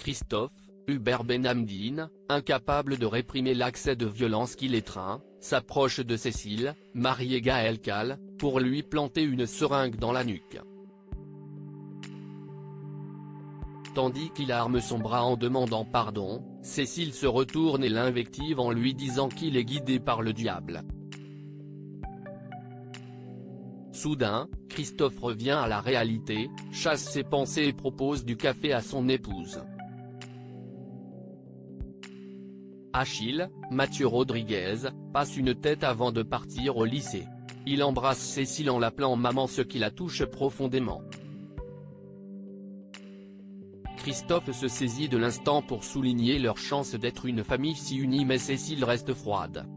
Christophe, Hubert Benhamdine, incapable de réprimer l'accès de violence qui l'étreint, s'approche de Cécile, mariée Gaël Cal, pour lui planter une seringue dans la nuque. Tandis qu'il arme son bras en demandant pardon, Cécile se retourne et l'invective en lui disant qu'il est guidé par le diable. Soudain, Christophe revient à la réalité, chasse ses pensées et propose du café à son épouse. Achille, Mathieu Rodriguez, passe une tête avant de partir au lycée. Il embrasse Cécile en l'appelant maman, ce qui la touche profondément. Christophe se saisit de l'instant pour souligner leur chance d'être une famille si unie, mais Cécile reste froide.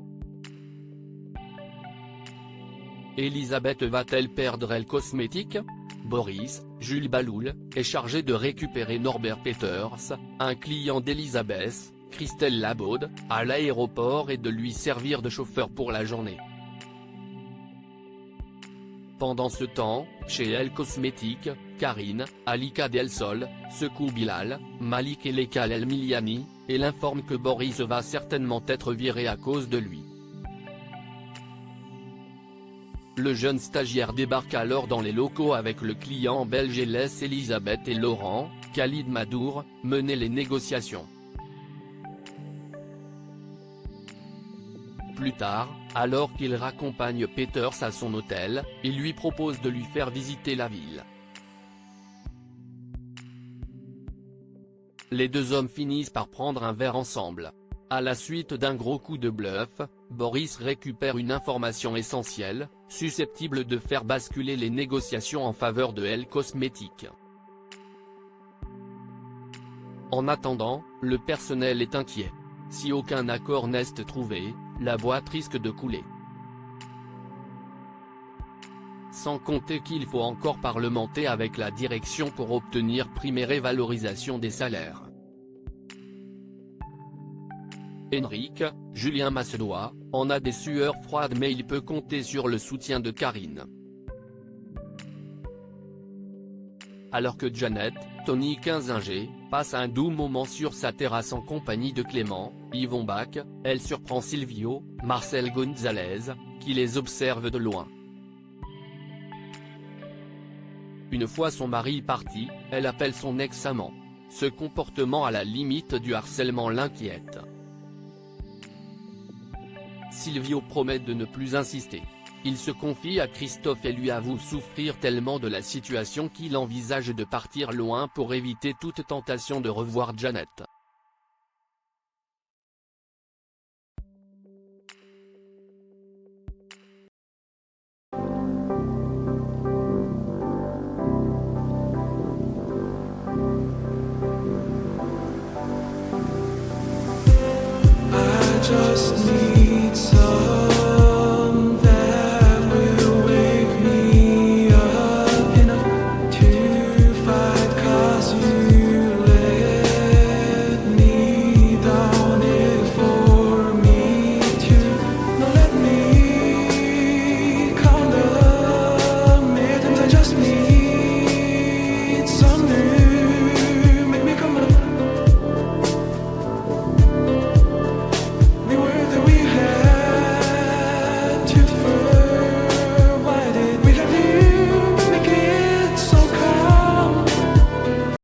Elisabeth va-t-elle perdre Elle Cosmétiques ? Boris, Jules Baloul, est chargé de récupérer Norbert Peters, un client d'Elisabeth, Christelle Labaude, à l'aéroport et de lui servir de chauffeur pour la journée. Pendant ce temps, chez Elle Cosmétiques, Karine, Alika Del Sol, secoue Bilal, Malik et Lekal El Miliani, et l'informe que Boris va certainement être viré à cause de lui. Le jeune stagiaire débarque alors dans les locaux avec le client belge et laisse Elisabeth et Laurent, Khalid Madour, mener les négociations. Plus tard, alors qu'il raccompagne Peters à son hôtel, il lui propose de lui faire visiter la ville. Les deux hommes finissent par prendre un verre ensemble. À la suite d'un gros coup de bluff, Boris récupère une information essentielle, susceptible de faire basculer les négociations en faveur de Elle Cosmétiques. En attendant, le personnel est inquiet. Si aucun accord n'est trouvé, la boîte risque de couler. Sans compter qu'il faut encore parlementer avec la direction pour obtenir prime et révalorisation des salaires. Henrik, Julien Massedois, en a des sueurs froides, mais il peut compter sur le soutien de Karine. Alors que Janet, Tony Kinzinger, passe un doux moment sur sa terrasse en compagnie de Clément, Yvon Bach, elle surprend Silvio, Marcel Gonzalez, qui les observe de loin. Une fois son mari parti, elle appelle son ex-amant. Ce comportement à la limite du harcèlement l'inquiète. Silvio promet de ne plus insister. Il se confie à Christophe et lui avoue souffrir tellement de la situation qu'il envisage de partir loin pour éviter toute tentation de revoir Janet.